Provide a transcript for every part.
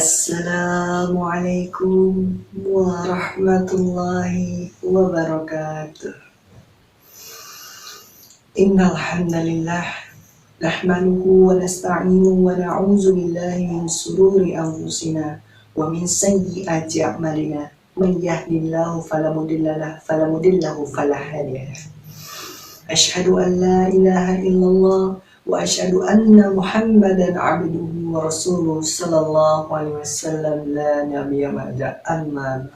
Assalamualaikum warahmatullahi wabarakatuh. Innal hamdalillah nahmaduhu wa nasta'inuhu wa na'udzu billahi min shururi anfusina wa min sayyiati a'malina. Man yahdihillahu fala mudilla lahu fala hadiya lahu. Asyhadu an la ilaha illallah wa asyhadu anna Muhammadan abduhu wa rasuluhu sallallahu alaihi wasallam la nabiyya ba'da amma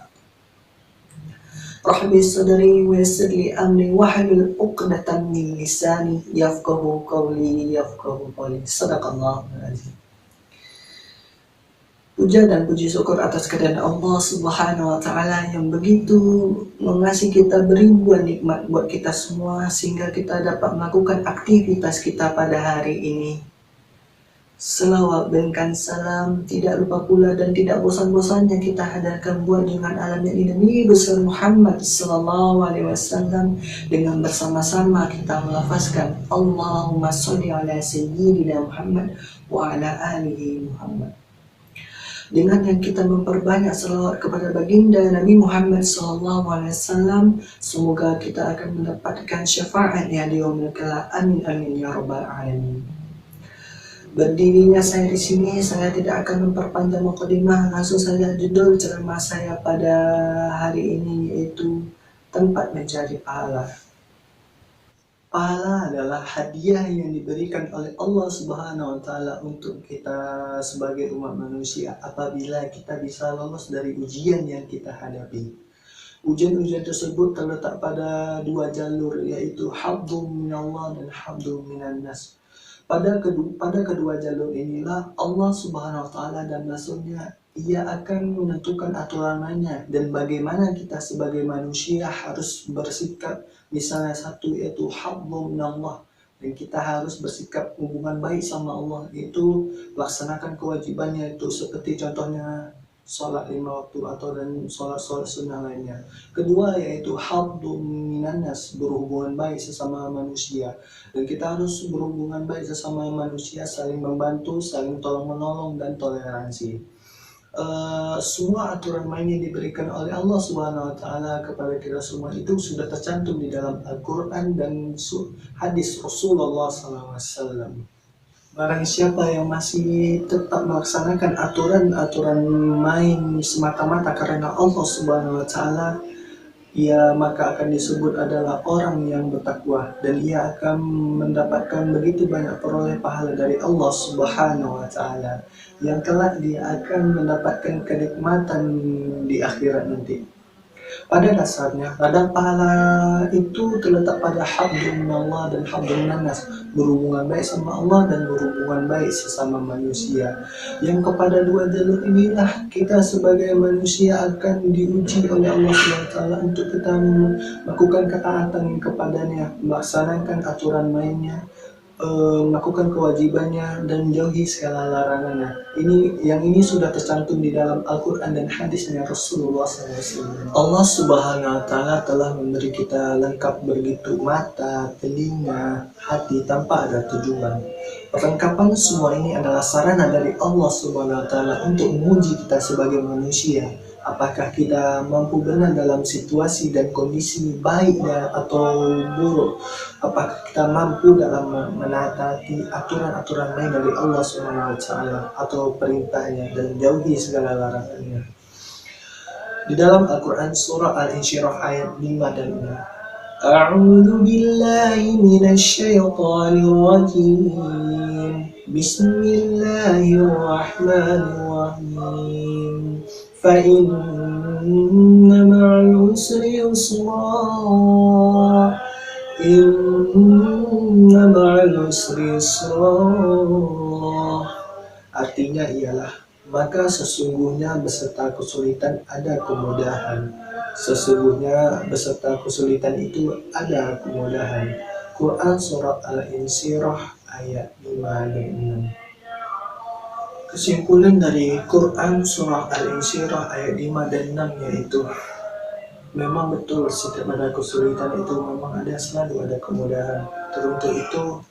Rabbi sadri wa yassir li amri wahlul 'uqdatam min lisani yafqahu qawli. Shadaqallahul azim. Puja dan puji syukur atas kehadiran Allah Subhanahu wa taala yang begitu mengasihi kita, beribuan nikmat buat kita semua sehingga kita dapat melakukan aktivitas kita pada hari ini. Selawat dan salam tidak lupa pula dan tidak bosan-bosannya kita hadarkan buat dengan alam yang Nabi besar Muhammad sallallahu alaihi wasallam, dengan bersama-sama kita melafazkan Allahumma sholli ala sayyidina Muhammad wa ala alihi Muhammad. Dengan yang kita memperbanyak selawat kepada baginda Nabi Muhammad SAW, semoga kita akan mendapatkan syafaatnya di yaumil qiyamah. Amin amin ya rabbal alamin. Berdirinya saya di sini, saya tidak akan memperpanjang mukadimah, langsung saja judul ceramah saya pada hari ini, yaitu tempat mencari pahala. Pahala adalah hadiah yang diberikan oleh Allah Subhanahu wa taala untuk kita sebagai umat manusia apabila kita bisa lolos dari ujian yang kita hadapi. Ujian-ujian tersebut terletak pada dua jalur, yaitu habdum minallah dan habdum minan nas. Pada kedua jalur inilah Allah Subhanahu wa taala dan Rasulnya ia akan menentukan aturan mainnya dan bagaimana kita sebagai manusia harus bersikap. Misalnya satu yaitu hablum minallah, dan kita harus bersikap hubungan baik sama Allah, yaitu laksanakan kewajibannya, itu seperti contohnya sholat 5 waktu atau dan sholat sunnah lainnya. Kedua yaitu hablum minannas, berhubungan baik sesama manusia, dan kita harus berhubungan baik sesama manusia, saling membantu, saling tolong menolong dan toleransi. Semua aturan main yang diberikan oleh Allah Subhanahu wa taala kepada kita semua itu sudah tercantum di dalam Al-Qur'an dan hadis Rasulullah SAW. Barang siapa yang masih tetap melaksanakan aturan-aturan main semata-mata karena Allah Subhanahu wa taala, ia maka akan disebut adalah orang yang bertakwa, dan ia akan mendapatkan begitu banyak peroleh pahala dari Allah Subhanahu wa taala, yang kelak dia akan mendapatkan kenikmatan di akhirat nanti. Pada dasarnya, ladang pahala itu terletak pada habdun minallah dan habdun minannas, berhubungan baik sama Allah dan berhubungan baik sesama manusia. Yang kepada dua jalur inilah kita sebagai manusia akan diuji oleh Allah SWT untuk kita melakukan ketaatan kepadanya, melaksanakan aturan mainnya, melakukan kewajibannya dan jauhi segala larangannya. Ini sudah tercantum di dalam Al-Quran dan hadisnya Rasulullah SAW. Allah Subhanahu wa taala telah memberi kita lengkap begitu mata, telinga, hati tanpa ada tujuan. Perlengkapan semua ini adalah sarana dari Allah Subhanahu wa taala untuk menguji kita sebagai manusia. Apakah kita mampu benar dalam situasi dan kondisi baik atau buruk? Apakah kita mampu dalam menaati aturan-aturan lain dari Allah Subhanahu wa taala atau perintahnya dan jauhi segala larangannya? Di dalam Al-Quran surah Al-Insyirah ayat 5 dan 6. A'udzu billahi minasy syaithanir rajim. Bismillahirrahmanirrahim. Fa inna ma'al usri yusra. Inna ma'al usri yusra. Artinya ialah, maka sesungguhnya beserta kesulitan ada kemudahan. Sesungguhnya beserta kesulitan itu ada kemudahan. Quran Surat Al-Insyirah ayat 5 dan 6. Kesimpulan dari Quran Surah Al-Insyirah ayat 5 dan 6 yaitu, memang betul setiap ada kesulitan itu memang selalu ada kemudahan. Teruntuk itu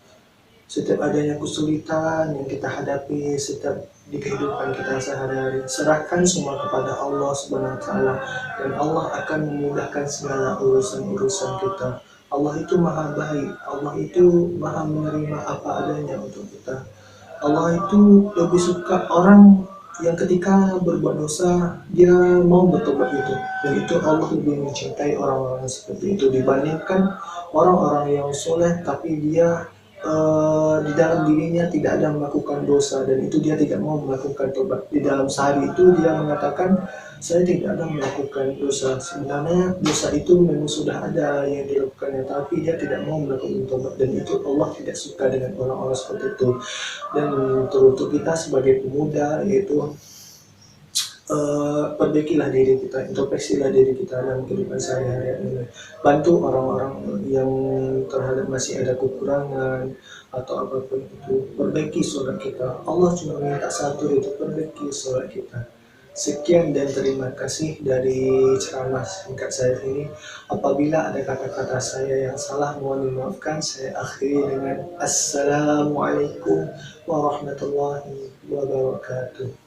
setiap adanya kesulitan yang kita hadapi, setiap di kehidupan kita sehari-hari, serahkan semua kepada Allah Subhanahu wa taala, dan Allah akan memudahkan segala urusan-urusan kita. Allah itu maha baik, Allah itu maha menerima apa adanya untuk kita. Allah itu lebih suka orang yang ketika berbuat dosa dia mau bertobat itu, dan itu Allah lebih mencintai orang-orang seperti itu dibandingkan orang-orang yang soleh tapi dia di dalam dirinya tidak ada melakukan dosa, dan itu dia tidak mau melakukan tobat. Di dalam sehari itu dia mengatakan saya tidak ada melakukan dosa, sebenarnya dosa itu memang sudah ada yang dilakukannya tapi dia tidak mau melakukan tobat, dan itu Allah tidak suka dengan orang-orang seperti itu. Dan untuk kita sebagai pemuda yaitu perbaikilah diri kita, introspeksilah diri kita dalam kehidupan sehari-hari ini. Bantu orang-orang yang terhadap masih ada kekurangan atau apapun itu. Perbaiki sholat kita. Allah cuma minta satu, itu perbaiki sholat kita. Sekian dan terima kasih dari ceramah singkat saya ini. Apabila ada kata-kata saya yang salah, mohon dimaafkan. Saya akhiri dengan Assalamualaikum warahmatullahi wabarakatuh.